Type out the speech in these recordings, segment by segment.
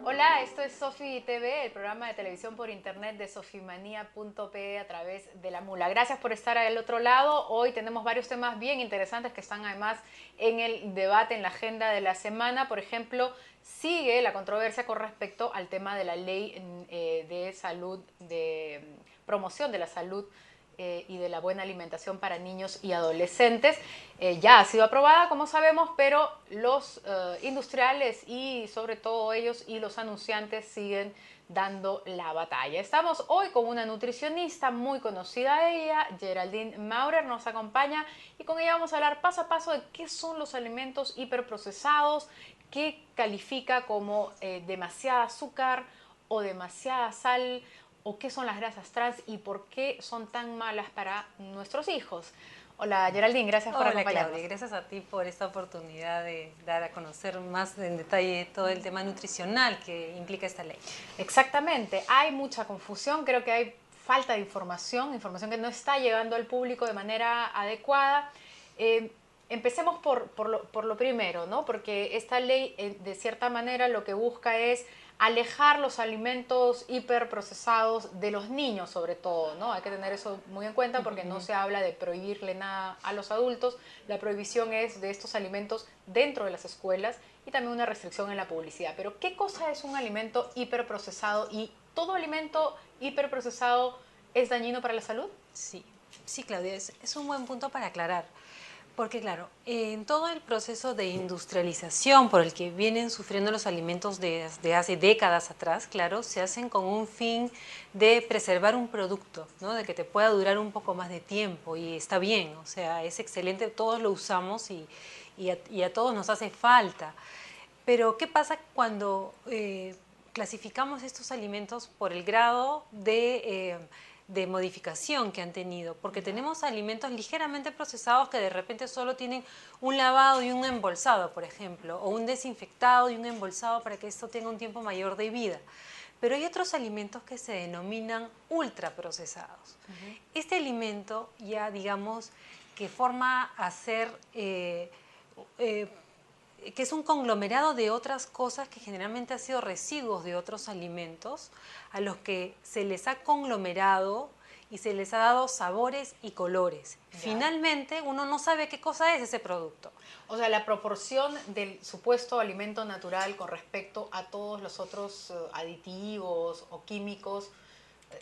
Hola, esto es Sofi TV, el programa de televisión por internet de sofimanía.pe a través de la mula. Gracias por estar al otro lado. Hoy tenemos varios temas bien interesantes que están además en el debate, en la agenda de la semana. Por ejemplo, sigue la controversia con respecto al tema de la ley de salud, de promoción de la salud y de la buena alimentación para niños y adolescentes. Ya ha sido aprobada, como sabemos, pero los industriales y sobre todo ellos y los anunciantes siguen dando la batalla. Estamos hoy con una nutricionista muy conocida ella, Geraldine Maurer, nos acompaña y con ella vamos a hablar paso a paso de qué son los alimentos hiperprocesados, qué califica como demasiada azúcar o demasiada sal, o qué son las grasas trans y por qué son tan malas para nuestros hijos. Hola Geraldine, gracias por Hola acompañarnos. Claudia, gracias a ti por esta oportunidad de dar a conocer más en detalle todo el tema nutricional que implica esta ley. Exactamente, hay mucha confusión, creo que hay falta de información, información que no está llegando al público de manera adecuada. Empecemos por lo primero, ¿no? Porque esta ley, de cierta manera, lo que busca es alejar los alimentos hiperprocesados de los niños, sobre todo, ¿no? Hay que tener eso muy en cuenta porque no se habla de prohibirle nada a los adultos. La prohibición es de estos alimentos dentro de las escuelas y también una restricción en la publicidad. Pero, ¿qué cosa es un alimento hiperprocesado y todo alimento hiperprocesado es dañino para la salud? Sí, sí Claudia, es un buen punto para aclarar. Porque claro, en todo el proceso de industrialización por el que vienen sufriendo los alimentos de hace décadas atrás, claro, se hacen con un fin de preservar un producto, ¿no? De que te pueda durar un poco más de tiempo y está bien, o sea, es excelente, todos lo usamos y a todos nos hace falta. Pero ¿qué pasa cuando clasificamos estos alimentos por el grado de modificación que han tenido? Porque tenemos alimentos ligeramente procesados que de repente solo tienen un lavado y un embolsado, por ejemplo, o un desinfectado y un embolsado para que esto tenga un tiempo mayor de vida. Pero hay otros alimentos que se denominan ultraprocesados. Este alimento ya digamos que forma a ser que es un conglomerado de otras cosas que generalmente han sido residuos de otros alimentos, a los que se les ha conglomerado y se les ha dado sabores y colores. Ya. Finalmente, uno no sabe qué cosa es ese producto. O sea, la proporción del supuesto alimento natural con respecto a todos los otros aditivos o químicos,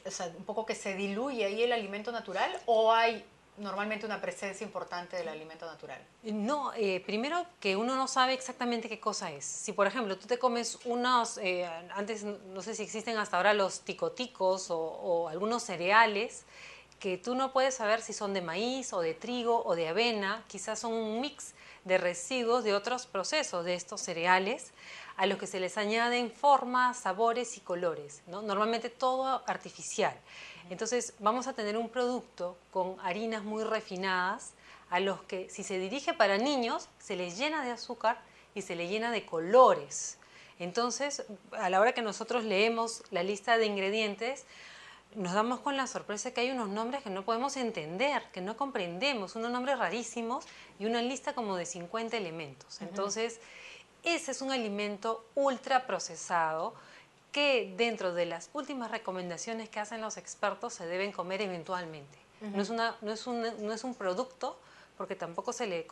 o sea, un poco que se diluye ahí el alimento natural, o hay normalmente una presencia importante del alimento natural. No, primero que uno no sabe exactamente qué cosa es. Si por ejemplo tú te comes unos, antes no sé si existen hasta ahora los ticoticos o algunos cereales, que tú no puedes saber si son de maíz o de trigo o de avena, quizás son un mix de residuos de otros procesos de estos cereales a los que se les añaden formas, sabores y colores, ¿no? Normalmente todo artificial. Entonces vamos a tener un producto con harinas muy refinadas a los que si se dirige para niños se les llena de azúcar y se les llena de colores. Entonces, a la hora que nosotros leemos la lista de ingredientes, nos damos con la sorpresa que hay unos nombres que no podemos entender, que no comprendemos, unos nombres rarísimos y una lista como de 50 elementos. Entonces, ese es un alimento ultra procesado que dentro de las últimas recomendaciones que hacen los expertos se deben comer eventualmente. No es un producto, porque tampoco se le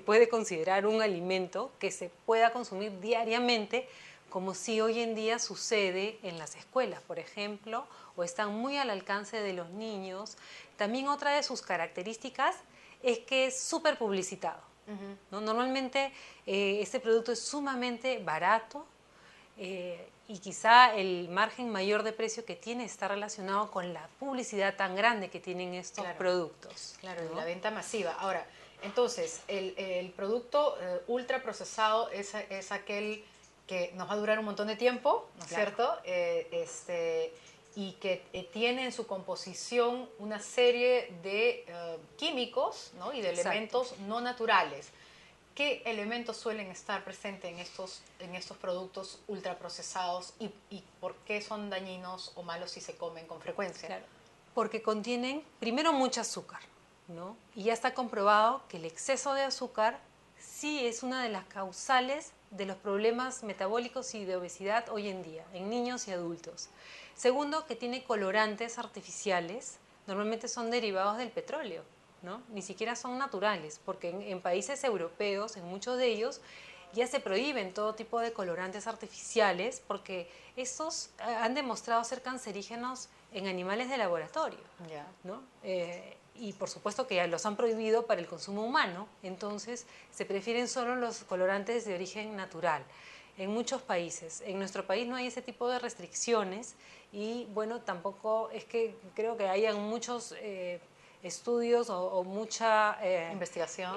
puede considerar un alimento que se pueda consumir diariamente, como si hoy en día sucede en las escuelas, por ejemplo, o están muy al alcance de los niños. También otra de sus características es que es súper publicitado. ¿No? Normalmente este producto es sumamente barato, y quizá el margen mayor de precio que tiene está relacionado con la publicidad tan grande que tienen estos productos. Claro, ¿no? y la venta masiva. Ahora, entonces, el producto ultra procesado es aquel que nos va a durar un montón de tiempo, ¿no es cierto? Y que tiene en su composición una serie de químicos, ¿no? Y de elementos no naturales. ¿Qué elementos suelen estar presentes en estos productos ultraprocesados y por qué son dañinos o malos si se comen con frecuencia? Claro, porque contienen primero mucho azúcar, Y ya está comprobado que el exceso de azúcar sí es una de las causales de los problemas metabólicos y de obesidad hoy en día, en niños y adultos. Segundo, que tiene colorantes artificiales, normalmente son derivados del petróleo, ¿no? Ni siquiera son naturales, porque en países europeos, en muchos de ellos, ya se prohíben todo tipo de colorantes artificiales porque estos han demostrado ser cancerígenos en animales de laboratorio, ¿no? Y por supuesto que ya los han prohibido para el consumo humano, entonces se prefieren solo los colorantes de origen natural. En muchos países, en nuestro país no hay ese tipo de restricciones y bueno, tampoco es que creo que hayan muchos estudios o mucha investigación,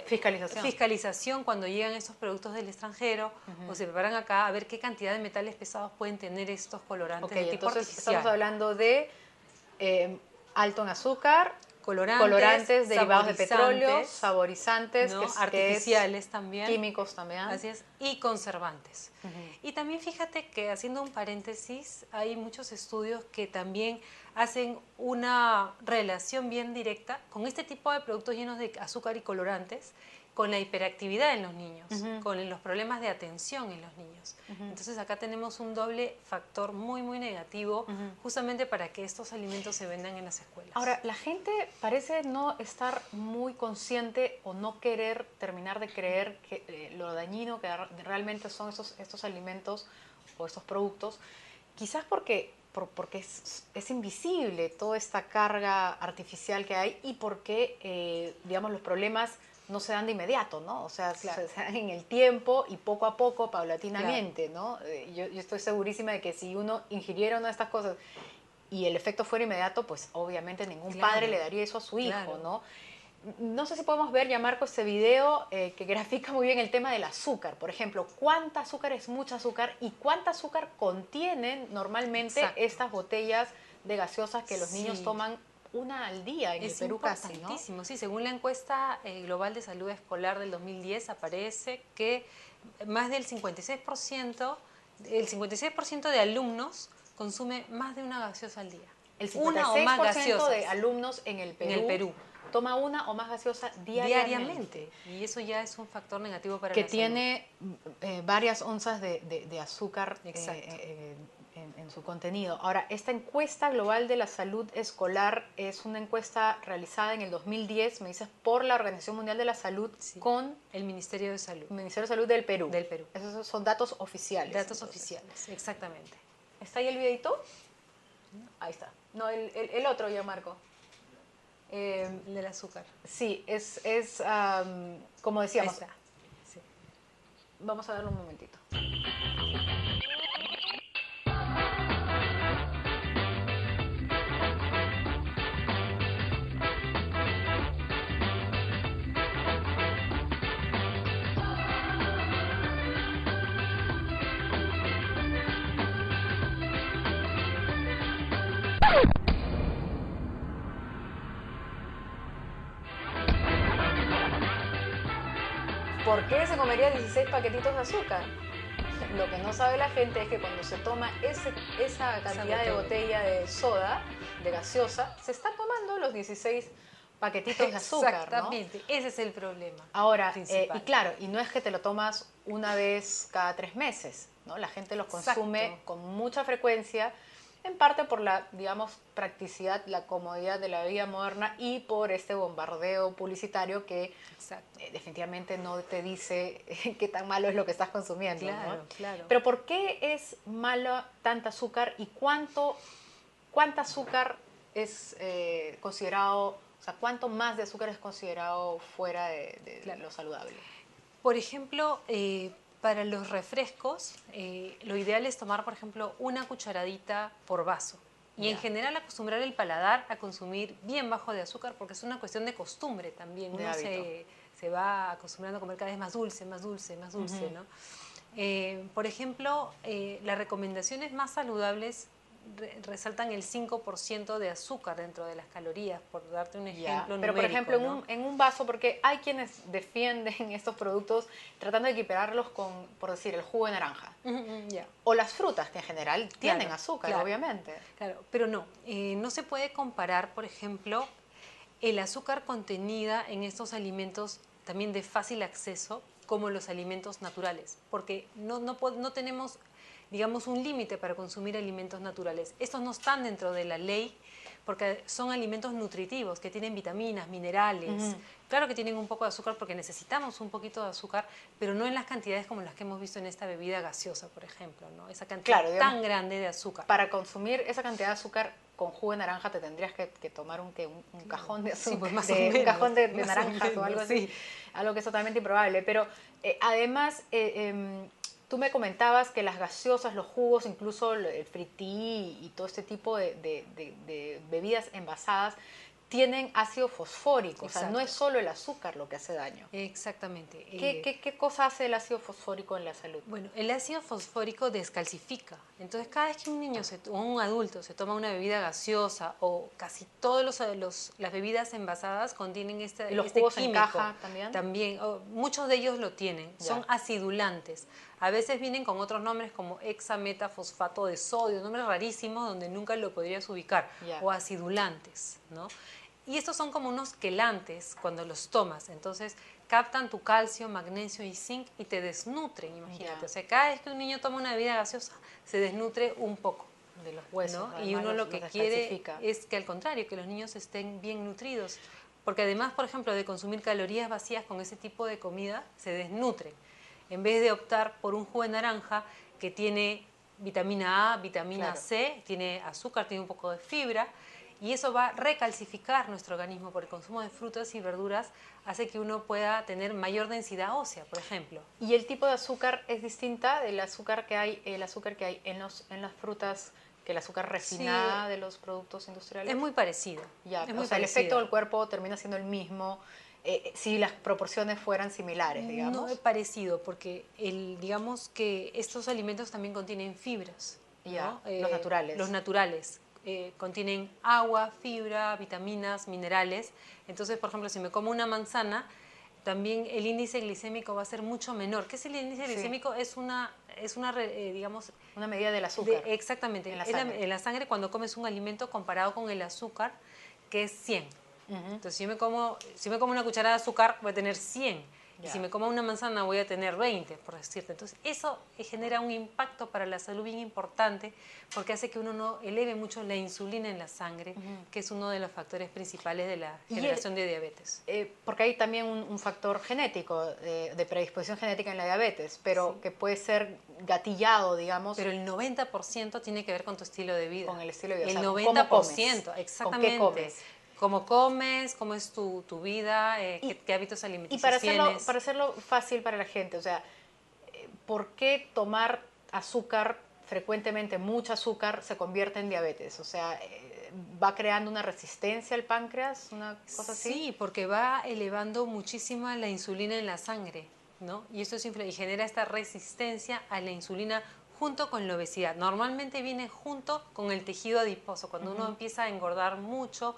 fiscalización cuando llegan estos productos del extranjero o se preparan acá, a ver qué cantidad de metales pesados pueden tener estos colorantes de tipo artificial. Estamos hablando de alto en azúcar, colorantes derivados de petróleo, saborizantes, ¿no? Artificiales también. Químicos también. Así es, y conservantes. Y también fíjate que, haciendo un paréntesis, hay muchos estudios que también hacen una relación bien directa con este tipo de productos llenos de azúcar y colorantes, con la hiperactividad en los niños, con los problemas de atención en los niños. Entonces acá tenemos un doble factor muy, muy negativo, justamente para que estos alimentos se vendan en las escuelas. Ahora, la gente parece no estar muy consciente o no querer terminar de creer que lo dañino que realmente son estos alimentos o estos productos, quizás porque es invisible toda esta carga artificial que hay y porque, digamos, los problemas no se dan de inmediato, ¿no? O sea, claro, se dan en el tiempo y poco a poco, paulatinamente, claro, ¿no? Yo estoy segurísima de que si uno ingiriera una de estas cosas y el efecto fuera inmediato, pues obviamente ningún padre le daría eso a su hijo, ¿no? No sé si podemos ver, ya Marco, este video que grafica muy bien el tema del azúcar. Por ejemplo, ¿cuánta azúcar es mucha azúcar y cuánta azúcar contienen normalmente estas botellas de gaseosas que los niños toman una al día en el Perú casi, ¿no? Es importantísimo, sí. Según la encuesta global de salud escolar del 2010 aparece que más del 56%, el 56% de alumnos consume más de una gaseosa al día. El 56% de alumnos en el Perú toma una o más gaseosa diariamente. Y eso ya es un factor negativo para que la tiene varias onzas de azúcar en su contenido. Ahora, esta encuesta global de la salud escolar es una encuesta realizada en el 2010, me dices, por la Organización Mundial de la Salud con el Ministerio de Salud. El Ministerio de Salud del Perú. Del Perú. Esos son datos oficiales. Datos oficiales, exactamente. ¿Está ahí el videito? Ahí está. No, el otro ya, Marco. El del azúcar. Sí, es como decíamos. Ahí está. Sí. Vamos a darle un momentito. ¿Por qué se comería 16 paquetitos de azúcar? Lo que no sabe la gente es que cuando se toma esa cantidad de botella de soda, de gaseosa, se está tomando los 16 paquetitos de azúcar, exactamente, ¿no? Ese es el problema. Ahora, y claro, y no es que te lo tomas una vez cada 3 meses, ¿no? La gente los consume con mucha frecuencia, en parte por la, digamos, practicidad, la comodidad de la vida moderna y por este bombardeo publicitario que definitivamente no te dice qué tan malo es lo que estás consumiendo. Claro, ¿no? claro. Pero ¿por qué es malo tanta azúcar y cuánta azúcar es considerado, o sea, cuánto más de azúcar es considerado fuera de lo saludable? Por ejemplo, para los refrescos, lo ideal es tomar, por ejemplo, una cucharadita por vaso. Y en general acostumbrar el paladar a consumir bien bajo de azúcar, porque es una cuestión de costumbre también. Uno se va acostumbrando a comer cada vez más dulce, más dulce, más dulce, ¿no? Por ejemplo, las recomendaciones más saludables resaltan el 5% de azúcar dentro de las calorías, por darte un ejemplo Pero numérico, por ejemplo, ¿no? en un vaso, porque hay quienes defienden estos productos tratando de equipararlos con, por decir, el jugo de naranja. O las frutas, que en general tienen azúcar, obviamente. Claro, pero no se puede comparar, por ejemplo, el azúcar contenida en estos alimentos también de fácil acceso, como los alimentos naturales, porque no tenemos, digamos, un límite para consumir alimentos naturales. Estos no están dentro de la ley porque son alimentos nutritivos que tienen vitaminas, minerales. Claro que tienen un poco de azúcar porque necesitamos un poquito de azúcar, pero no en las cantidades como las que hemos visto en esta bebida gaseosa, por ejemplo, ¿no? Esa cantidad tan grande de azúcar. Para consumir esa cantidad de azúcar con jugo de naranja te tendrías que tomar un cajón de azúcar, sí, pues más o menos, un cajón de naranjas o, menos, o algo así, algo que es totalmente improbable. Pero además, tú me comentabas que las gaseosas, los jugos, incluso el frití y todo este tipo de bebidas envasadas tienen ácido fosfórico. Exacto. O sea, no es solo el azúcar lo que hace daño. Exactamente. ¿Qué cosa hace el ácido fosfórico en la salud? Bueno, el ácido fosfórico descalcifica. Entonces, cada vez que un niño o un adulto se toma una bebida gaseosa o casi todas las bebidas envasadas contienen ¿Y los jugos en caja también? También, muchos de ellos lo tienen. Ya. Son acidulantes. A veces vienen con otros nombres como hexametafosfato de sodio, nombres rarísimos donde nunca lo podrías ubicar, o acidulantes, ¿no? Y estos son como unos quelantes cuando los tomas, entonces captan tu calcio, magnesio y zinc y te desnutren, imagínate. O sea, cada vez que un niño toma una bebida gaseosa se desnutre un poco. De los huesos, ¿no? Y uno lo que quiere es que al contrario, que los niños estén bien nutridos, porque además, por ejemplo, de consumir calorías vacías con ese tipo de comida, se desnutren. En vez de optar por un jugo de naranja que tiene vitamina A, vitamina C, tiene azúcar, tiene un poco de fibra, y eso va a recalcificar nuestro organismo por el consumo de frutas y verduras, hace que uno pueda tener mayor densidad ósea, por ejemplo. ¿Y el tipo de azúcar es distinta del azúcar que hay en las frutas, que el azúcar refinada de los productos industriales? Es muy parecido. El efecto del cuerpo termina siendo el mismo si las proporciones fueran similares, digamos. No es parecido, porque digamos que estos alimentos también contienen fibras. ¿no? Los naturales. Los naturales. Contienen agua, fibra, vitaminas, minerales. Entonces, por ejemplo, si me como una manzana, también el índice glicémico va a ser mucho menor. ¿Qué es el índice glicémico? Es una digamos... Una medida del azúcar. Exactamente. En la sangre cuando comes un alimento comparado con el azúcar, que es 100. Entonces, si me como una cucharada de azúcar, voy a tener 100. Y si me como una manzana voy a tener 20, por decirte. Entonces, eso genera un impacto para la salud bien importante porque hace que uno no eleve mucho la insulina en la sangre, que es uno de los factores principales de la generación de diabetes. Porque hay también un factor genético, de predisposición genética en la diabetes, pero que puede ser gatillado, digamos. Pero el 90% tiene que ver con tu estilo de vida. Con el estilo de vida. El 90%, exactamente. ¿Con qué comes? Cómo comes, cómo es tu vida, qué hábitos alimenticios tienes. Para hacerlo fácil para la gente, o sea, ¿por qué tomar azúcar frecuentemente, mucho azúcar, se convierte en diabetes? O sea, ¿va creando una resistencia al páncreas, una cosa así? Sí, porque va elevando muchísimo la insulina en la sangre, ¿no? Y esto y genera esta resistencia a la insulina junto con la obesidad. Normalmente viene junto con el tejido adiposo. Cuando uno empieza a engordar mucho,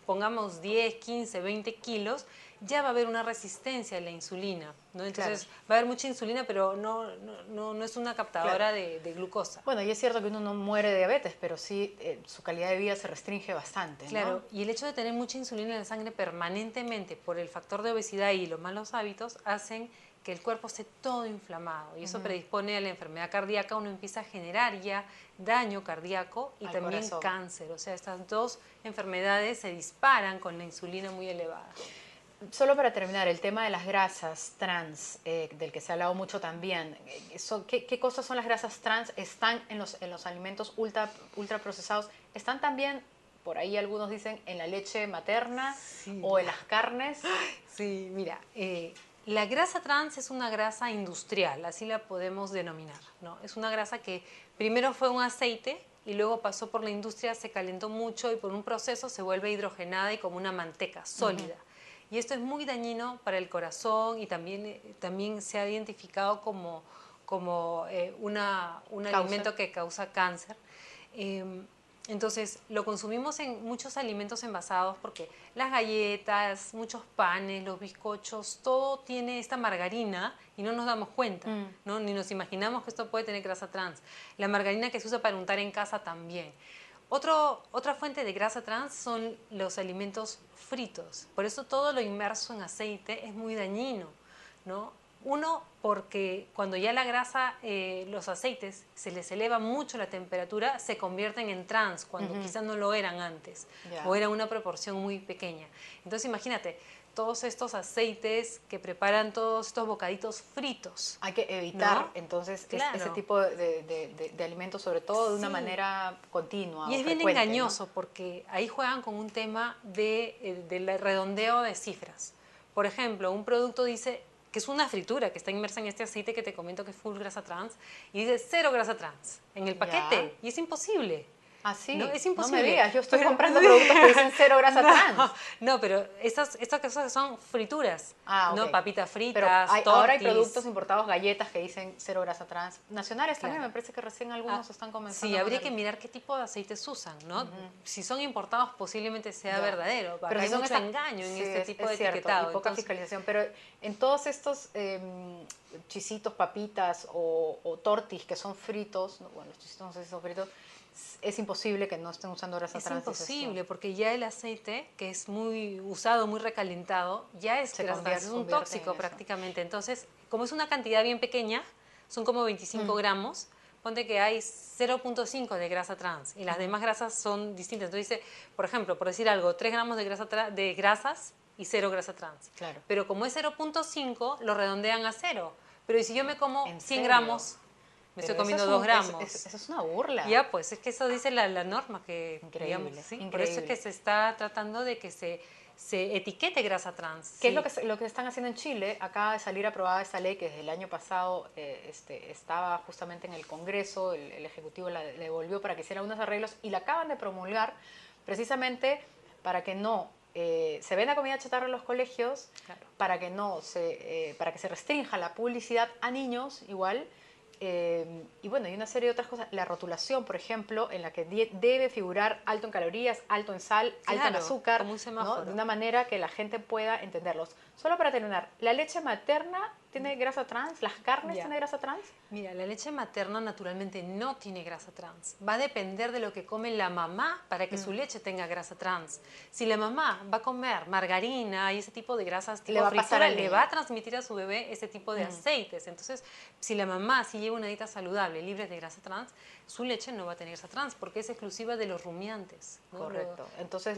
pongamos 10, 15, 20 kilos, ya va a haber una resistencia a la insulina, ¿no? Entonces va a haber mucha insulina, pero no es una captadora de glucosa. Bueno, y es cierto que uno no muere de diabetes, pero sí su calidad de vida se restringe bastante, ¿no? Claro, y el hecho de tener mucha insulina en la sangre permanentemente por el factor de obesidad y los malos hábitos hacen que el cuerpo esté todo inflamado y eso predispone a la enfermedad cardíaca. Uno empieza a generar ya daño cardíaco y también cáncer. O sea, estas dos enfermedades se disparan con la insulina muy elevada. Solo para terminar, el tema de las grasas trans, del que se ha hablado mucho también. ¿Qué cosas son las grasas trans? ¿Están en los alimentos ultraprocesados? ¿Están también, por ahí algunos dicen, en la leche materna o en las carnes? Sí, mira, la grasa trans es una grasa industrial, así la podemos denominar, ¿no? Es una grasa que primero fue un aceite y luego pasó por la industria, se calentó mucho y por un proceso se vuelve hidrogenada y como una manteca sólida. Y esto es muy dañino para el corazón y también se ha identificado como un alimento que causa cáncer. Entonces, lo consumimos en muchos alimentos envasados porque las galletas, muchos panes, los bizcochos, todo tiene esta margarina y no nos damos cuenta, ¿no? Ni nos imaginamos que esto puede tener grasa trans. La margarina que se usa para untar en casa también. Otra fuente de grasa trans son los alimentos fritos. Por eso todo lo inmerso en aceite es muy dañino, ¿no? Uno, porque cuando ya la grasa, los aceites, se les eleva mucho la temperatura, se convierten en trans, cuando quizás no lo eran antes, o era una proporción muy pequeña. Entonces imagínate, todos estos aceites que preparan todos estos bocaditos fritos. Hay que evitar, ¿no? entonces, Claro. ese tipo de alimentos, sobre todo de una manera continua y o es bien frecuente, engañoso, ¿no? porque ahí juegan con un tema del redondeo de cifras. Por ejemplo, un producto dice que es una fritura que está inmersa en este aceite que te comento que es full grasa trans, y dice 0 grasa trans en el Ya. paquete, y es imposible. Ah, sí. No, es No me imposible. digas, yo estoy Pero- comprando productos que dicen 0 grasa trans. No, pero estas cosas son frituras, Ah, ¿no? ok. Papitas Pero fritas, ahora hay productos tortis. importados, galletas que dicen 0 grasa trans. Nacionales también, Claro. me parece que recién algunos están comenzando Sí, a habría que ponerlo. mirar qué tipo de aceites usan, ¿no? Si son importados, posiblemente sea Ya. verdadero. Pero Acá si hay son mucho estas, engaño en sí, este tipo es de cierto, y etiquetado. poca Entonces, fiscalización. Pero en todos estos chisitos, papitas o tortis que son fritos, bueno, los chisitos no sé si son fritos, es imposible que no estén usando grasa es trans, dices tú. imposible porque ya el aceite, que es muy usado, muy recalentado, ya es Se grasa trans, es un convierte en tóxico eso. prácticamente. Entonces, como es una cantidad bien pequeña, son como 25 gramos, ponte que hay 0.5 de grasa trans y las demás grasas son distintas. Entonces dice, por ejemplo, por decir algo, 3 gramos de grasas y 0 grasa trans. Claro. Pero como es 0.5, lo redondean a 0. Pero ¿y si yo me como ¿En 100 serio? gramos? Me estoy Pero eso comiendo es, 2 gramos. eso es una burla. Ya, pues es que eso dice la norma, que digamos, Increíble, sí. Por eso es que increíble. se está tratando de que se etiquete grasa trans. ¿Qué es Sí. lo que están haciendo en Chile? Acaba de salir aprobada esta ley que desde el año pasado estaba justamente en el Congreso, el Ejecutivo la devolvió para que hiciera unos arreglos y la acaban de promulgar precisamente para que no se venda comida chatarra en los colegios, Claro. para que no se, para que se restrinja la publicidad a niños igual. Y bueno, y una serie de otras cosas. La rotulación, por ejemplo, en la que debe figurar alto en calorías, alto en sal, alto en Claro, azúcar, como un ¿no? semáforo. De una manera que la gente pueda entenderlos. Solo para terminar, ¿la leche materna tiene grasa trans? ¿Las carnes Ya. tienen grasa trans? Mira, la leche materna naturalmente no tiene grasa trans. Va a depender de lo que come la mamá para que su leche tenga grasa trans. Si la mamá va a comer margarina y ese tipo de grasas tipo Le va a pasar fritura, al le niño. va a transmitir a su bebé ese tipo de aceites. Entonces, si la mamá sí lleva una dieta saludable, libre de grasa trans, su leche no va a tener grasa trans porque es exclusiva de los rumiantes, ¿no? Correcto. Entonces,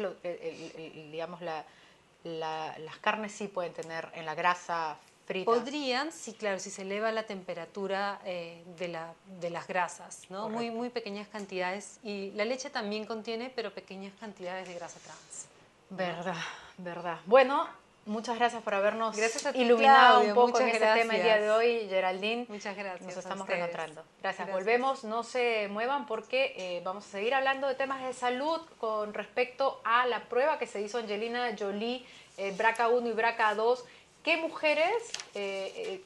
digamos, las carnes sí pueden tener en la grasa frita. Podrían, sí, claro, si se eleva la temperatura de las grasas, ¿no? Muy, Correcto. muy pequeñas cantidades. Y la leche también contiene, pero pequeñas cantidades de grasa trans. Verdad, verdad. Bueno, muchas gracias por habernos Gracias a ti, iluminado un Claudia. poco en Muchas este tema el día de gracias. hoy, Geraldine. Muchas gracias Nos a estamos ustedes. reencontrando. Gracias. Gracias. Volvemos, no se muevan porque vamos a seguir hablando de temas de salud con respecto a la prueba que se hizo Angelina Jolie, BRCA1 y BRCA2. ¿Qué mujeres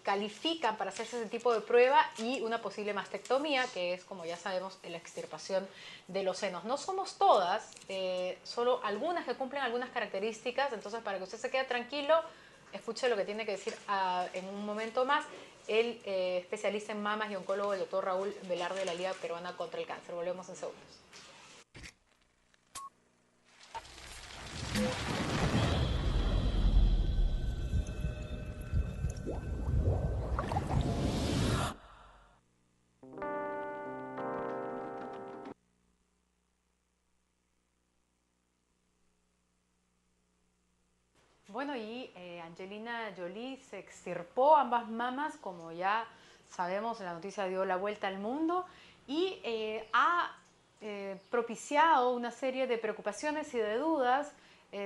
califican para hacerse ese tipo de prueba y una posible mastectomía, que es, como ya sabemos, la extirpación de los senos? No somos todas, solo algunas que cumplen algunas características, entonces para que usted se quede tranquilo, escuche lo que tiene que decir en un momento más el especialista en mamas y oncólogo, el doctor Raúl Velarde de la Liga Peruana contra el Cáncer. Volvemos en segundos. Bueno, y Angelina Jolie se extirpó ambas mamas, como ya sabemos, la noticia dio la vuelta al mundo y ha propiciado una serie de preocupaciones y de dudas,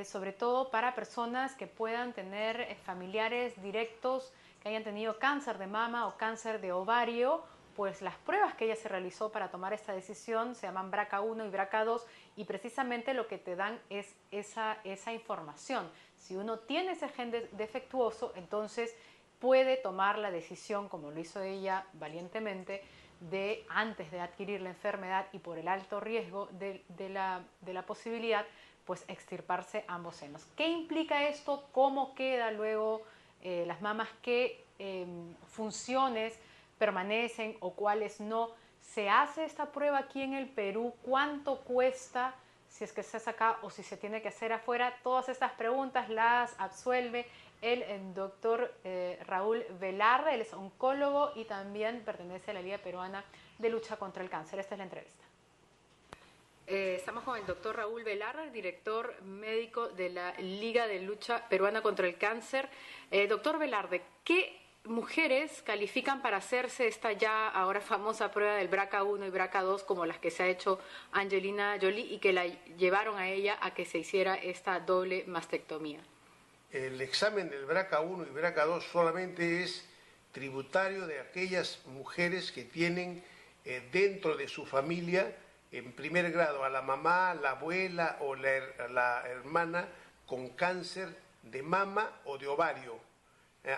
sobre todo para personas que puedan tener familiares directos que hayan tenido cáncer de mama o cáncer de ovario. Pues las pruebas que ella se realizó para tomar esta decisión se llaman BRCA1 y BRCA2 y precisamente lo que te dan es esa información. Si uno tiene ese gen defectuoso, entonces puede tomar la decisión, como lo hizo ella valientemente, de antes de adquirir la enfermedad y por el alto riesgo de la posibilidad, pues extirparse ambos senos. ¿Qué implica esto? ¿Cómo queda luego las mamas? ¿Qué funciones permanecen o cuáles no? Se hace esta prueba aquí en el Perú. ¿Cuánto cuesta? si es que se hace acá o si se tiene que hacer afuera. Todas estas preguntas las absuelve el doctor Raúl Velarde. Él es oncólogo y también pertenece a la Liga Peruana de Lucha contra el Cáncer. Esta es la entrevista. Estamos con el doctor Raúl Velarde, director médico de la Liga de Lucha Peruana contra el Cáncer. Doctor Velarde, ¿qué mujeres califican para hacerse esta ya ahora famosa prueba del BRCA1 y BRCA2 como las que se ha hecho Angelina Jolie y que la llevaron a ella a que se hiciera esta doble mastectomía? El examen del BRCA1 y BRCA2 solamente es tributario de aquellas mujeres que tienen dentro de su familia en primer grado a la mamá, la abuela o la hermana con cáncer de mama o de ovario.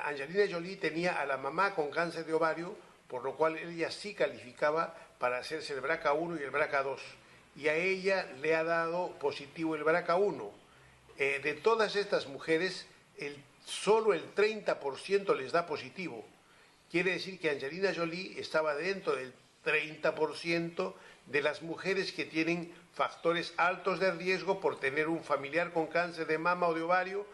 Angelina Jolie tenía a la mamá con cáncer de ovario, por lo cual ella sí calificaba para hacerse el BRCA1 y el BRCA2. Y a ella le ha dado positivo el BRCA1. De todas estas mujeres, solo el 30% les da positivo. Quiere decir que Angelina Jolie estaba dentro del 30% de las mujeres que tienen factores altos de riesgo por tener un familiar con cáncer de mama o de ovario,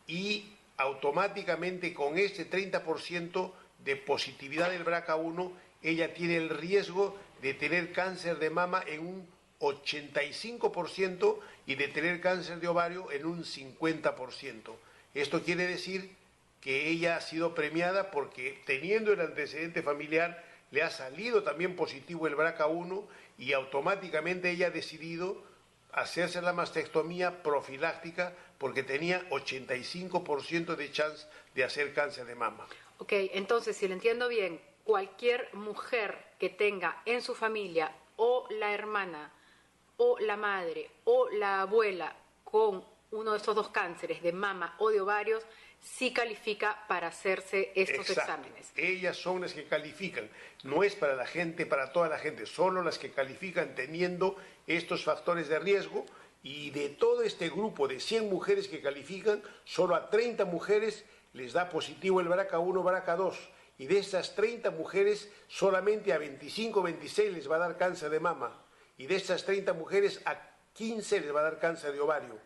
y automáticamente con este 30% de positividad del BRCA1, ella tiene el riesgo de tener cáncer de mama en un 85% y de tener cáncer de ovario en un 50%. Esto quiere decir que ella ha sido premiada porque teniendo el antecedente familiar le ha salido también positivo el BRCA1 y automáticamente ella ha decidido hacerse la mastectomía profiláctica porque tenía 85% de chance de hacer cáncer de mama. Ok, entonces, si lo entiendo bien, cualquier mujer que tenga en su familia o la hermana o la madre o la abuela con uno de estos dos cánceres de mama o de ovarios, sí califica para hacerse estos exámenes. Ellas son las que califican, no es para la gente, para toda la gente, solo las que califican teniendo estos factores de riesgo, y de todo este grupo de 100 mujeres que califican, solo a 30 mujeres les da positivo el BRCA1, BRCA2, y de esas 30 mujeres solamente a 25, 26 les va a dar cáncer de mama, y de esas 30 mujeres a 15 les va a dar cáncer de ovario.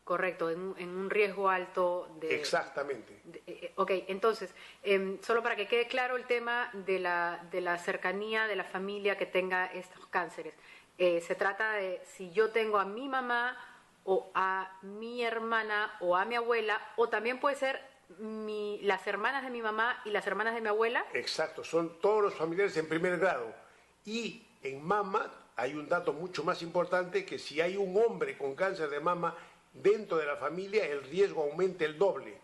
Correcto, en un riesgo alto de... Exactamente. Ok, entonces, solo para que quede claro el tema de la cercanía de la familia que tenga estos cánceres. Se trata de si yo tengo a mi mamá o a mi hermana o a mi abuela, o también puede ser las hermanas de mi mamá y las hermanas de mi abuela. Exacto, son todos los familiares en primer grado. Y en mama hay un dato mucho más importante, que si hay un hombre con cáncer de mama dentro de la familia, el riesgo aumenta el doble.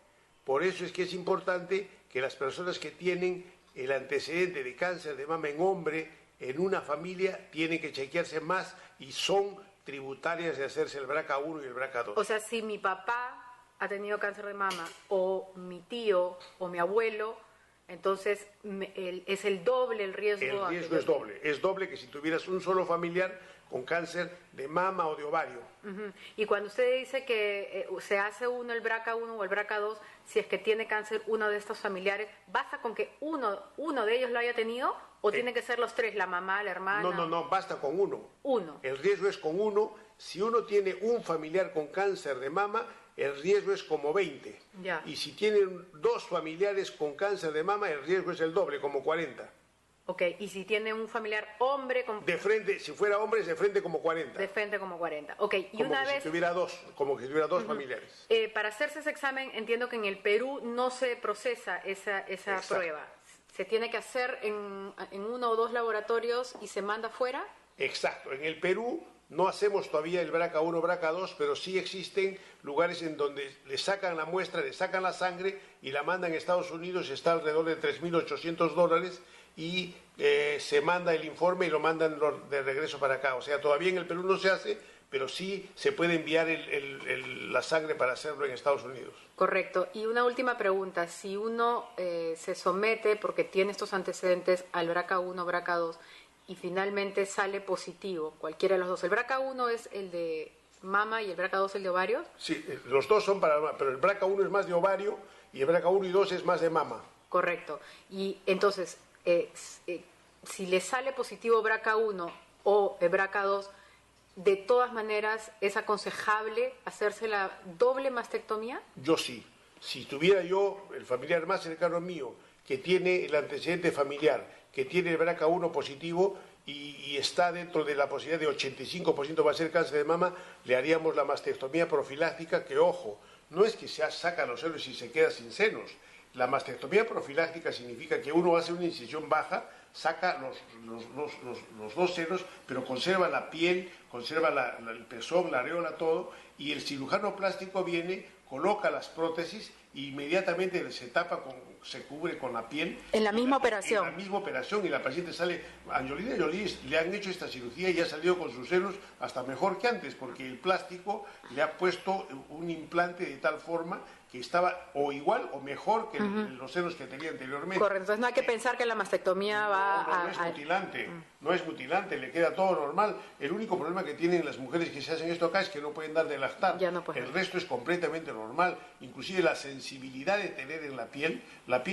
Por eso es que es importante que las personas que tienen el antecedente de cáncer de mama en hombre en una familia tienen que chequearse más y son tributarias de hacerse el BRCA1 y el BRCA2. O sea, si mi papá ha tenido cáncer de mama o mi tío o mi abuelo, entonces es el doble el riesgo. El riesgo es doble que si tuvieras un solo familiar con cáncer de mama o de ovario. Y cuando usted dice que se hace uno el BRCA1 o el BRCA2, si es que tiene cáncer uno de estos familiares, ¿basta con que uno de ellos lo haya tenido o tienen que ser los tres, la mamá, la hermana? No, basta con uno. Uno. El riesgo es con uno. Si uno tiene un familiar con cáncer de mama, el riesgo es como 20. Ya. Y si tienen dos familiares con cáncer de mama, el riesgo es el doble, como 40. Ok, y si tiene un familiar hombre con... De frente, si fuera hombre, es de frente como 40. De frente como 40. Ok, y como una que vez... Si tuviera dos, como que si tuviera dos familiares. Para hacerse ese examen, entiendo que en el Perú no se procesa esa prueba. ¿Se tiene que hacer en uno o dos laboratorios y se manda fuera? Exacto. En el Perú no hacemos todavía el BRCA1, BRCA2, pero sí existen lugares en donde le sacan la muestra, le sacan la sangre y la mandan a Estados Unidos, está alrededor de $3.800 y se manda el informe y lo mandan de regreso para acá. O sea, todavía en el Perú no se hace, pero sí se puede enviar la sangre para hacerlo en Estados Unidos. Correcto. Y una última pregunta. Si uno se somete, porque tiene estos antecedentes, al BRCA1, BRCA2, y finalmente sale positivo, cualquiera de los dos. ¿El BRCA1 es el de mama y el BRCA2 el de ovario? Sí, los dos son para mama, pero el BRCA1 es más de ovario y el BRCA1 y 2 es más de mama. Correcto. Y entonces, si le sale positivo BRCA1 o BRCA2, de todas maneras es aconsejable hacerse la doble mastectomía? Yo sí. Si tuviera yo el familiar más cercano mío que tiene el antecedente familiar, que tiene el BRCA1 positivo y está dentro de la posibilidad de 85% va a ser cáncer de mama, le haríamos la mastectomía profiláctica, que ojo, no es que se saca los senos y se queda sin senos. La mastectomía profiláctica significa que uno hace una incisión baja, saca los dos senos, pero conserva la piel, conserva el pezón, la areola, todo, y el cirujano plástico viene, coloca las prótesis e inmediatamente se cubre con la piel. En la misma operación. En la misma operación, y la paciente sale. A Angelina Jolie le han hecho esta cirugía y ha salido con sus senos hasta mejor que antes, porque el plástico le ha puesto un implante de tal forma que estaba o igual o mejor que los senos que tenía anteriormente. Correcto, entonces no hay que pensar que la mastectomía no es mutilante, no es mutilante, le queda todo normal. El único problema que tienen las mujeres que se hacen esto acá es que no pueden dar de lactar. Ya no pueden. El resto es completamente normal, inclusive la sensibilidad de tener en la piel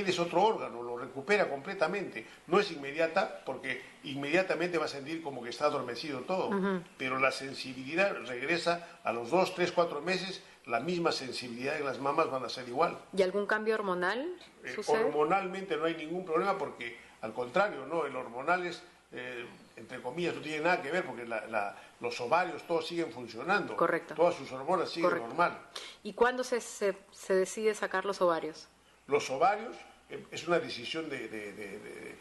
es otro órgano, lo recupera completamente. No es inmediata porque inmediatamente va a sentir como que está adormecido todo, pero la sensibilidad regresa a los 2, 3, 4 meses. La misma sensibilidad en las mamas van a ser igual. ¿Y algún cambio hormonal sucede? Hormonalmente no hay ningún problema porque, al contrario, no, el hormonal es, entre comillas, no tiene nada que ver porque los ovarios todos siguen funcionando. Correcto. Todas sus hormonas siguen Correcto. normal. ¿Y cuándo se decide sacar los ovarios? Los ovarios es una decisión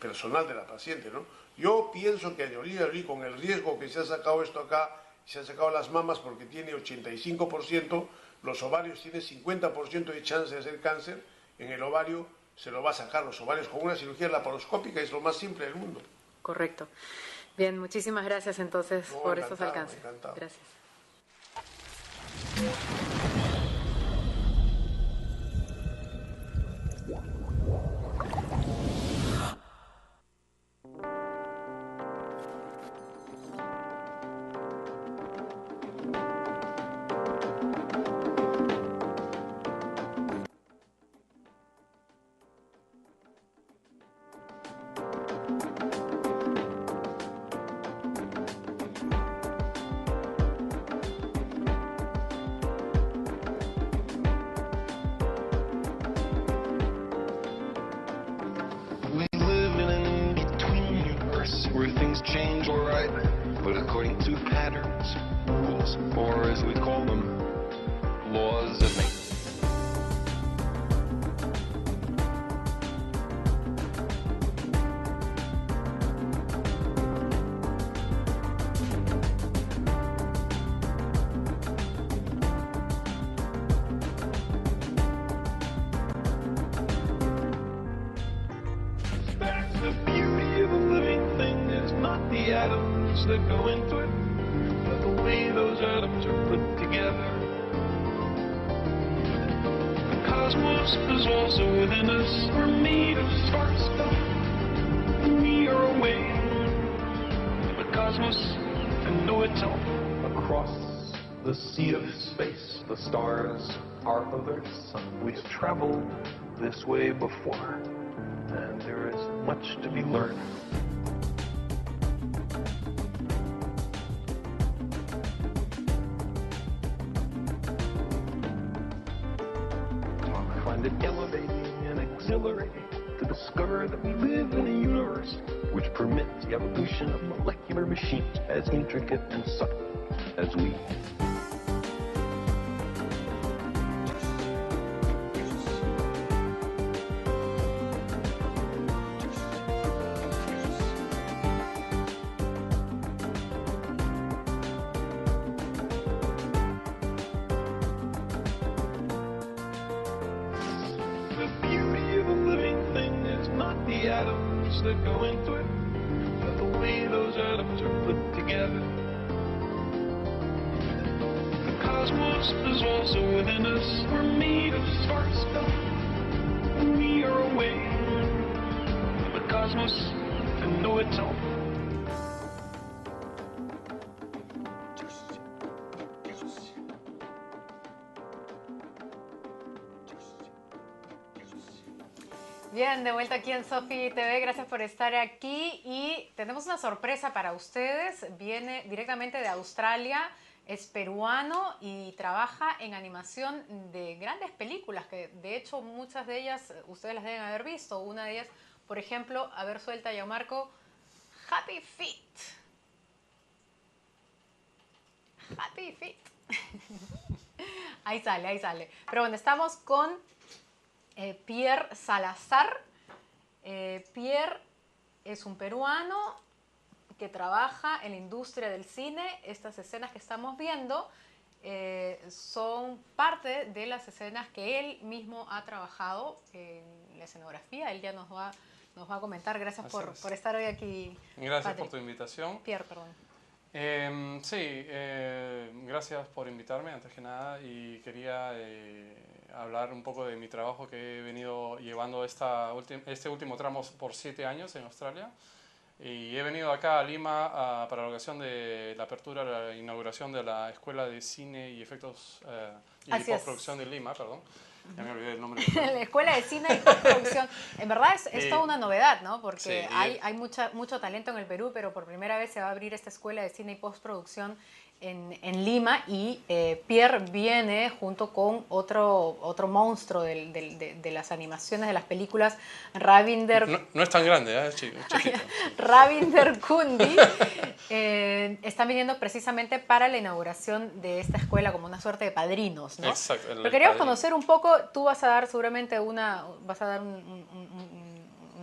personal de la paciente, ¿no? Yo pienso que Angelina Jolie, con el riesgo que se ha sacado esto acá, se han sacado las mamas porque tiene 85%, los ovarios tienen 50% de chance de hacer cáncer, en el ovario se lo va a sacar los ovarios con una cirugía laparoscópica, es lo más simple del mundo. Correcto. Bien, muchísimas gracias entonces por esos alcances. Encantado. Gracias. Where things change alright, but according to patterns, rules, or as we call them, laws of nature. That go into it, but the way those atoms are put together. The cosmos is also within us. We're made of star stuff. We are away. The cosmos and know itself. Across the sea of space, the stars are others. We've traveled this way before, and there is much to be learned. It elevating and exhilarating to discover that we live in a universe which permits the evolution of molecular machines as intricate and subtle as we. That go into it, but the way those atoms are put together. The cosmos is also within us. We're made of star stuff. We are away. The cosmos can know itself. Bien, de vuelta aquí en Sofi TV, gracias por estar aquí y tenemos una sorpresa para ustedes, viene directamente de Australia, es peruano y trabaja en animación de grandes películas, que de hecho muchas de ellas ustedes las deben haber visto, una de ellas, por ejemplo, a ver suelta ya Marco, Happy Feet. Happy Feet. Ahí sale, ahí sale. Pero bueno, estamos con Pierre Salazar. Pierre es un peruano que trabaja en la industria del cine. Estas escenas que estamos viendo son parte de las escenas que él mismo ha trabajado en la escenografía. Él ya nos va a comentar. Gracias por estar hoy aquí. Gracias Patrick. por tu invitación. Pierre, perdón. Gracias por invitarme antes que nada y quería hablar un poco de mi trabajo que he venido llevando este último tramo por 7 años en Australia y he venido acá a Lima para la ocasión de la apertura, la inauguración de la Escuela de Cine y Efectos y Postproducción de Lima, perdón. Ya me olvidé el nombre. La Escuela de Cine y Postproducción. En verdad es toda una novedad, ¿no? Porque sí, hay mucho talento en el Perú, pero por primera vez se va a abrir esta Escuela de Cine y Postproducción en Lima y Pierre viene junto con otro monstruo de las animaciones de las películas, Ravinder... No es tan grande, es chiquito. Ravinder Kundi. Están viniendo precisamente para la inauguración de esta escuela como una suerte de padrinos, ¿no? Exacto. Pero queríamos conocer un poco, tú vas a dar seguramente una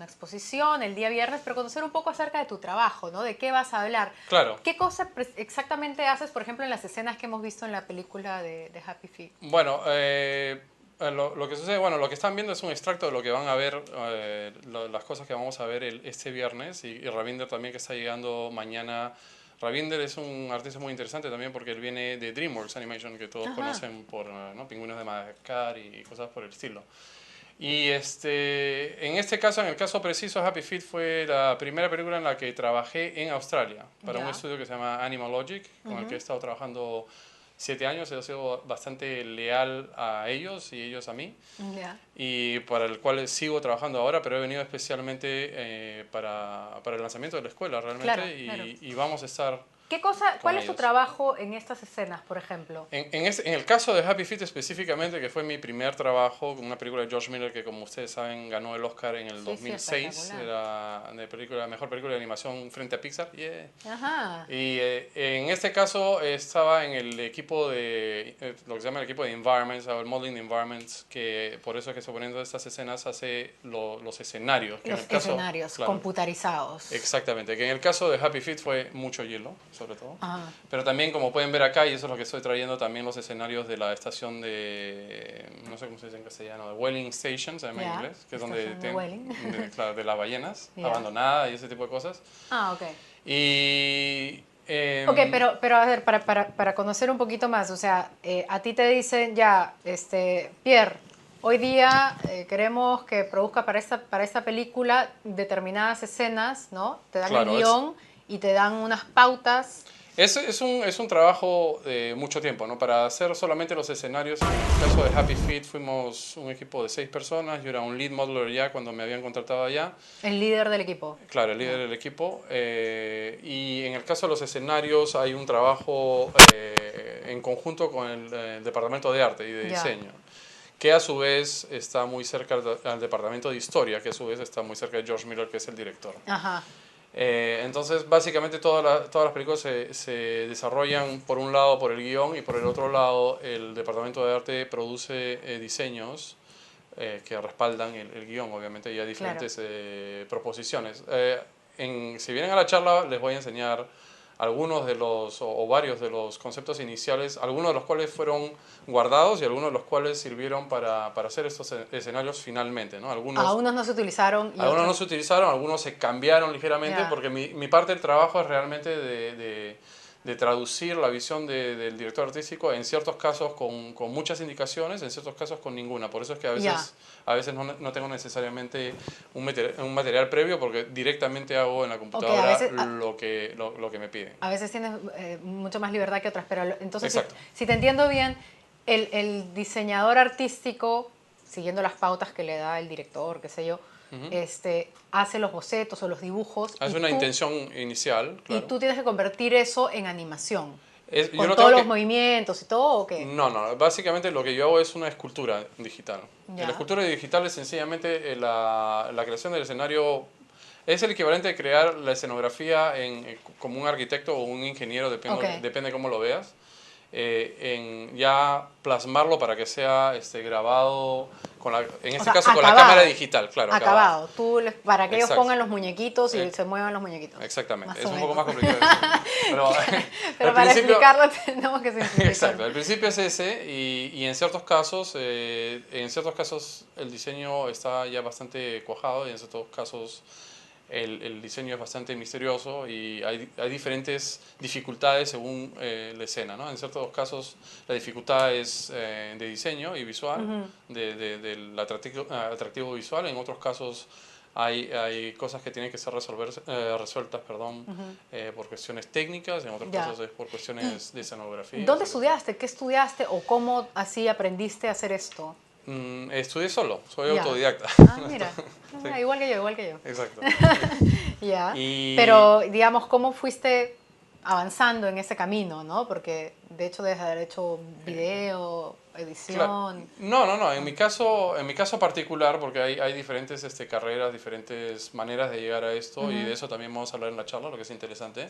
exposición el día viernes, pero conocer un poco acerca de tu trabajo, ¿no? De qué vas a hablar. Claro. ¿Qué cosa exactamente haces, por ejemplo, en las escenas que hemos visto en la película de Happy Feet? Bueno, lo que sucede, bueno, lo que están viendo es un extracto de lo que van a ver, las cosas que vamos a ver este viernes y Ravinder también que está llegando mañana. Ravinder es un artista muy interesante también porque él viene de DreamWorks Animation, que todos conocen por Pingüinos de Madagascar y cosas por el estilo. Y en el caso preciso, Happy Feet fue la primera película en la que trabajé en Australia para un estudio que se llama Animal Logic, con el que he estado trabajando 7 años. He sido bastante leal a ellos y ellos a mí, y para el cual sigo trabajando ahora, pero he venido especialmente para el lanzamiento de la escuela realmente, y vamos a estar... ¿Cuál es tu trabajo en estas escenas, por ejemplo? En el caso de Happy Feet específicamente, que fue mi primer trabajo con una película de George Miller que, como ustedes saben, ganó el Oscar en el 2006, la mejor película de animación frente a Pixar. Y en este caso estaba en el equipo de, lo que se llama el equipo de Environments, o el Modeling de Environments, que por eso es que suponiendo estas escenas hace los escenarios. Que los escenarios computarizados. Exactamente, que en el caso de Happy Feet fue mucho hielo, sobre todo. Pero también, como pueden ver acá, y eso es lo que estoy trayendo, también los escenarios de la estación de, no sé cómo se dice en castellano, de Whaling Station, se llama en inglés, que es donde de las ballenas, abandonadas y ese tipo de cosas. Y... pero a ver, para conocer un poquito más, o sea, a ti te dicen ya, Pierre, hoy día queremos que produzca para esta película determinadas escenas, ¿no? Te dan el guión y te dan unas pautas. Es un trabajo de mucho tiempo, ¿no? Para hacer solamente los escenarios, en el caso de Happy Feet fuimos un equipo de 6 personas, yo era un lead modeler ya cuando me habían contratado allá. El líder del equipo. Claro, el líder del equipo. Y en el caso de los escenarios hay un trabajo en conjunto con el departamento de arte y de diseño, que a su vez está muy cerca al departamento de historia, que a su vez está muy cerca de George Miller, que es el director. Entonces, básicamente todas las películas se desarrollan por un lado por el guión y por el otro lado el departamento de arte produce diseños que respaldan el guión, obviamente, y hay diferentes proposiciones. Si vienen a la charla les voy a enseñar algunos de los, o varios de los conceptos iniciales, algunos de los cuales fueron guardados y algunos de los cuales sirvieron para hacer estos escenarios finalmente, ¿no? Algunos no se utilizaron. No se utilizaron, algunos se cambiaron ligeramente, porque mi parte del trabajo es realmente de traducir la visión del director artístico, en ciertos casos con muchas indicaciones, en ciertos casos con ninguna. Por eso es que a veces no tengo necesariamente un material previo, porque directamente hago en la computadora lo que me piden. A veces tienes mucho más libertad que otras, pero entonces si te entiendo bien, el diseñador artístico siguiendo las pautas que le da el director, qué sé yo, hace los bocetos o los dibujos. Es y una tú- intención inicial, Y claro. tú tienes que convertir eso en animación. Yo ¿Con no todos tengo los que- movimientos y todo o qué? No, básicamente lo que yo hago es una escultura digital. Ya. La escultura digital es sencillamente la creación del escenario, es el equivalente de crear la escenografía como un arquitecto o un ingeniero, Ok. depende cómo lo veas, en ya plasmarlo para que sea grabado, en este sea, caso con la acabado. cámara digital, claro. Acabado. Para que ellos Exacto. pongan los muñequitos y Eh, se muevan los muñequitos. Exactamente, Más es o un poco menos. más complicado. Pero, Pero al para principio- explicarlo tenemos que simplificar. Exacto, el principio es ese y en ciertos casos el diseño está ya bastante cuajado y en ciertos casos el diseño es bastante misterioso y hay diferentes dificultades según la escena, ¿no? En ciertos casos la dificultad es de diseño y visual, del atractivo visual, en otros casos hay cosas que tienen que ser resueltas por cuestiones técnicas, en otros Ya. casos es por cuestiones de escenografía. ¿Dónde etcétera. estudiaste? ¿Qué estudiaste? ¿O cómo así aprendiste a hacer esto? Estudié solo, soy Ya. autodidacta. Ah, mira. Sí. Igual que yo, igual que yo. Exacto. Ya. Y- Pero, digamos, ¿cómo fuiste avanzando en ese camino, no? Porque, de hecho, debes haber hecho video, edición. No. En mi caso particular, porque hay diferentes carreras, diferentes maneras de llegar a esto, y de eso también vamos a hablar en la charla, lo que es interesante.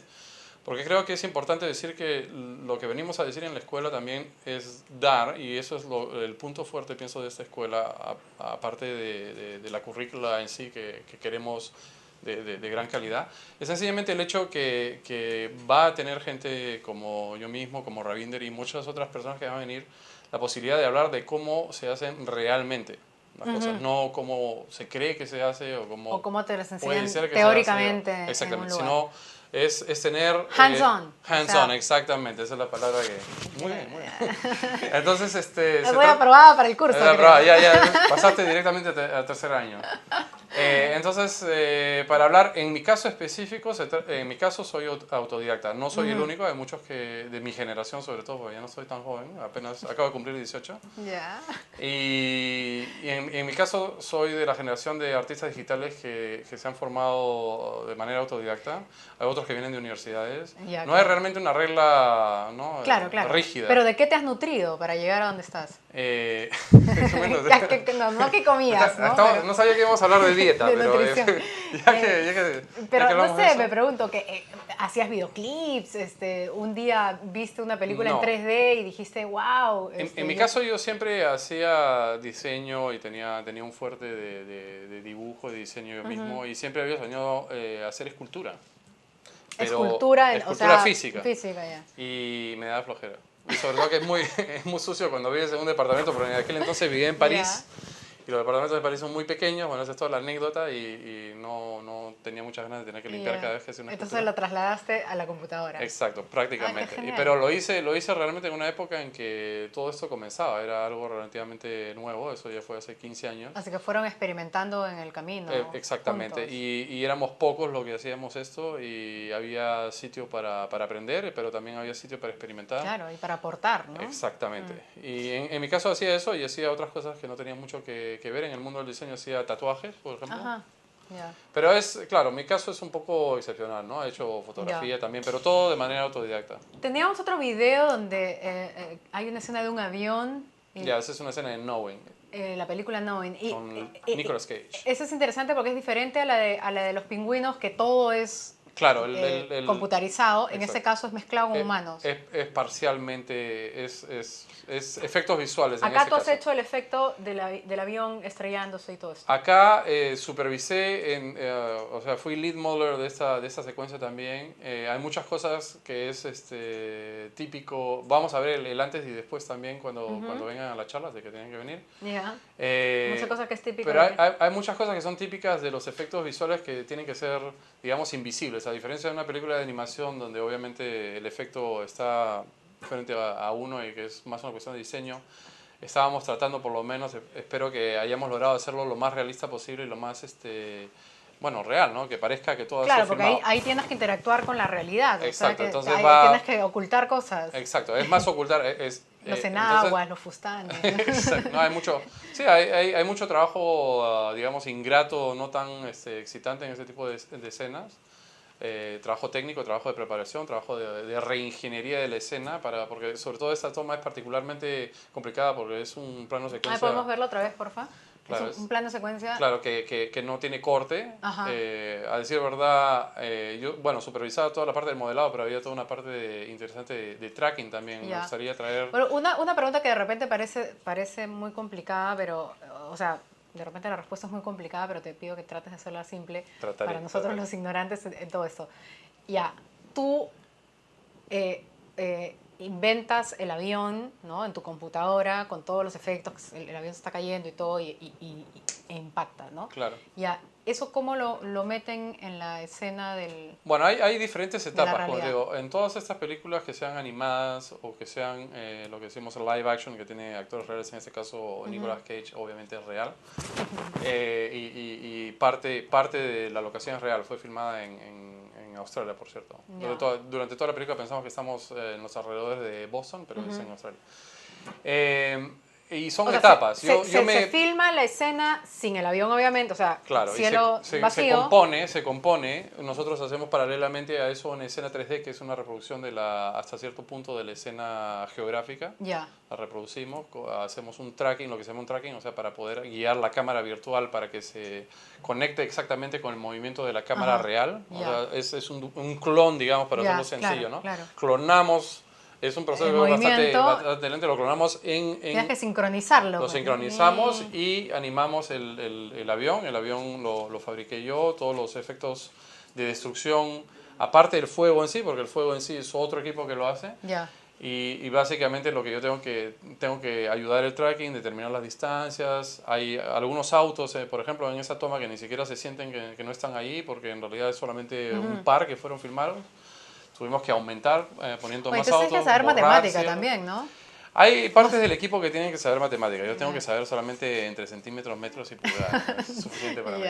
Porque creo que es importante decir que lo que venimos a decir en la escuela también es dar, y eso es el punto fuerte, pienso, de esta escuela, aparte de la currícula en sí que queremos de gran calidad, es sencillamente el hecho que va a tener gente como yo mismo, como Ravinder y muchas otras personas que van a venir, la posibilidad de hablar de cómo se hacen realmente las cosas, no cómo se cree que se hace o cómo te las puede enseñan ser que teóricamente se hace, exactamente, en un lugar. sino es tener Hands-on, hands-on, o sea. exactamente, esa es la palabra que muy bien. Entonces La voy aprobada para el curso. la creo. prueba, ya pasaste directamente al tercer año. Entonces, para hablar, en mi caso específico, en mi caso soy autodidacta. No soy el único, hay muchos de mi generación sobre todo, porque ya no soy tan joven, apenas acabo de cumplir 18. Ya. Y en mi caso soy de la generación de artistas digitales que se han formado de manera autodidacta. Hay otros que vienen de universidades. Ya, No hay claro. realmente una regla, ¿no? Claro. rígida. Pero ¿de qué te has nutrido para llegar a donde estás? Bueno, No que comías, ¿no? Pero- no sabía que íbamos a hablar de dieta, De pero nutrición. ya Pero que no hablamos de sé, eso. me pregunto, que ¿hacías videoclips? Un día viste una película No. en 3D y dijiste, wow. En mi caso yo siempre hacía diseño y tenía un fuerte de dibujo, de diseño yo mismo, y siempre había soñado hacer escultura. Pero escultura, escultura o sea, física. Física, ya. Y me da flojera. Y sobre todo que es muy sucio cuando vives en un departamento, pero en aquel entonces vivía en París. Y los departamentos de París son muy pequeños, bueno, esa es toda la anécdota y no tenía muchas ganas de tener que limpiar Ya. cada vez que hacía una Entonces escultura. lo trasladaste a la computadora. Exacto, prácticamente. genial. Pero lo hice realmente en una época en que todo esto comenzaba, era algo relativamente nuevo, eso ya fue hace 15 años. Así que fueron experimentando en el camino. Exactamente, juntos. y éramos pocos los que hacíamos esto y había sitio para aprender, pero también había sitio para experimentar. Claro, y para aportar, ¿no? Exactamente. Y en mi caso hacía eso y hacía otras cosas que no tenían mucho que ver. En el mundo del diseño hacía tatuajes, por ejemplo. Ajá, ya. Pero claro, mi caso es un poco excepcional, ¿no? He hecho fotografía también, pero todo de manera autodidacta. Teníamos otro video donde hay una escena de un avión. Y, Ya, esa es una escena de Knowing, la película Knowing. Y, con Nicolas Cage. Eso es interesante porque es diferente a la de los pingüinos, que todo es Claro, computarizado. En exacto. este caso es mezclado con humanos. Es parcialmente, es efectos visuales. en Acá ese tú has caso. hecho el efecto del avión estrellándose y todo esto. Acá supervisé, o sea, fui lead modeler de esta secuencia también. Hay muchas cosas que es típico. Vamos a ver el antes y después también cuando vengan a las charlas de que tienen que venir. Ya. Eh, Muchas cosas que es típico. Pero de- hay muchas cosas que son típicas de los efectos visuales que tienen que ser, digamos, invisibles. A diferencia de una película de animación donde obviamente el efecto está frente a uno y que es más una cuestión de diseño, estábamos tratando por lo menos, espero que hayamos logrado hacerlo lo más realista posible y lo más, bueno, real, ¿no? Que parezca que todo ha Claro, sido porque filmado. ahí tienes que interactuar con la realidad. Exacto, o sea, que entonces ahí va- tienes que ocultar cosas. Exacto, es más ocultar, Los enaguas, los fustanes. Exacto, no, hay mucho, sí, hay mucho trabajo, digamos, ingrato, no tan excitante en ese tipo de escenas. Trabajo técnico, trabajo de preparación, trabajo de reingeniería de la escena, porque sobre todo esta toma es particularmente complicada porque es un plano secuencia. ¿Podemos verlo otra vez, porfa? Claro, es un plano secuencia. Claro, que no tiene corte. A decir verdad, yo, bueno, supervisaba toda la parte del modelado, pero había toda una parte interesante de tracking también. Me gustaría traer... Bueno, una pregunta que de repente parece muy complicada, pero, o sea, de repente la respuesta es muy complicada, pero te pido que trates de hacerla simple para nosotros los ignorantes en todo esto. Ya, tú inventas el avión, ¿no? En tu computadora con todos los efectos, el avión se está cayendo y todo, e impacta, ¿no? Claro. Ya, ¿eso cómo lo meten en la escena del... Bueno, hay diferentes etapas, como te digo. En todas estas películas que sean animadas o que sean lo que decimos live action, que tiene actores reales, en este caso Nicolas Cage, obviamente es real. Y parte de la locación es real, fue filmada en Australia, por cierto. Durante toda la película pensamos que estamos en los alrededores de Boston, pero es en Australia. Y son etapas. Se filma la escena sin el avión, obviamente, o sea, claro, cielo vacío. Se compone. Nosotros hacemos paralelamente a eso una escena 3D, que es una reproducción hasta cierto punto de la escena geográfica. Ya. La reproducimos, hacemos un tracking, lo que se llama un tracking, o sea, para poder guiar la cámara virtual para que se conecte exactamente con el movimiento de la cámara real. O sea, es un clon, digamos, para hacerlo sencillo, ¿no? Claro. Clonamos. Es un proceso bastante lento, lo clonamos Tienes que sincronizarlo. Lo sincronizamos y animamos el avión. El avión lo fabriqué yo, todos los efectos de destrucción, aparte del fuego en sí, porque el fuego en sí es otro equipo que lo hace. Ya. Y básicamente lo que yo tengo que ayudar el tracking, determinar las distancias. Hay algunos autos, por ejemplo, en esa toma que ni siquiera se sienten que no están ahí, porque en realidad es solamente un par que fueron filmados. Tuvimos que aumentar poniendo más autos. Entonces hay que saber matemática también, ¿no? Hay partes del equipo que tienen que saber matemática. Yo tengo que saber solamente entre centímetros, metros y pulgadas. Es suficiente para mí.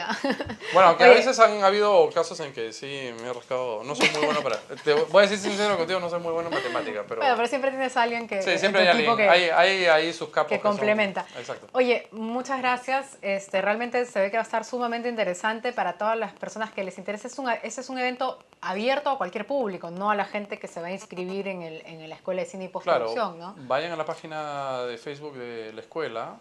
Bueno, aunque a veces han habido casos en que sí me he rascado. No soy muy bueno para... Te voy a decir sincero contigo, no soy muy bueno en matemática. Pero siempre tienes a alguien que... Sí, siempre hay alguien. Hay ahí sus capos que complementa. Exacto. Oye, muchas gracias. Realmente se ve que va a estar sumamente interesante para todas las personas que les interese. Ese es un evento abierto a cualquier público, no a la gente que se va a inscribir en la Escuela de Cine y Postproducción, claro, ¿no? Vayan a la página de Facebook de la escuela.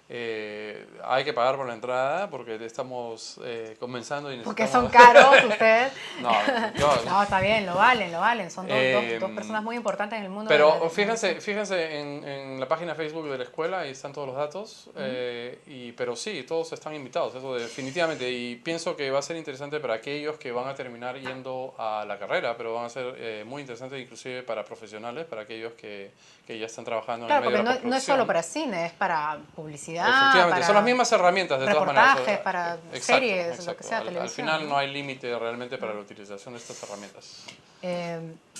Hay que pagar por la entrada porque estamos comenzando y porque son caros ustedes. No, está bien, lo valen. Son dos personas muy importantes en el mundo. Pero fíjense en la página de Facebook de la escuela, ahí están todos los datos. Pero sí, todos están invitados, eso definitivamente. Y pienso que va a ser interesante para aquellos que van a terminar yendo a la carrera, pero van a ser muy interesantes inclusive para profesionales, para aquellos que ya están trabajando en el medio de la postproducción. No es solo para cine, es para publicidad. Efectivamente, son las mismas herramientas de todas maneras. Reportajes, para series, lo que sea, televisión. Al final no hay límite realmente para la utilización de estas herramientas.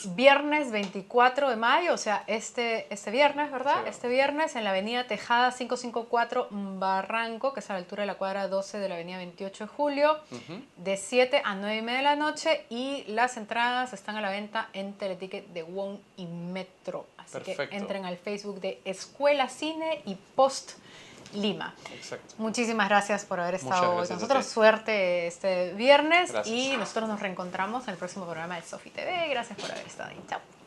Viernes 24 de mayo, o sea, este viernes, ¿verdad? Sí. Este viernes en la avenida Tejada 554 Barranco, que es a la altura de la cuadra 12 de la avenida 28 de julio, de 7 a 9:30 de la noche, y las entradas están a la venta en Teleticket de WOM y Metro. Así que entren al Facebook de Escuela Cine y Post Lima. Exacto. Muchísimas gracias por haber estado hoy con nosotros. Suerte este viernes. Gracias. Y nosotros nos reencontramos en el próximo programa de Sofi TV. Gracias por haber estado ahí. Chao.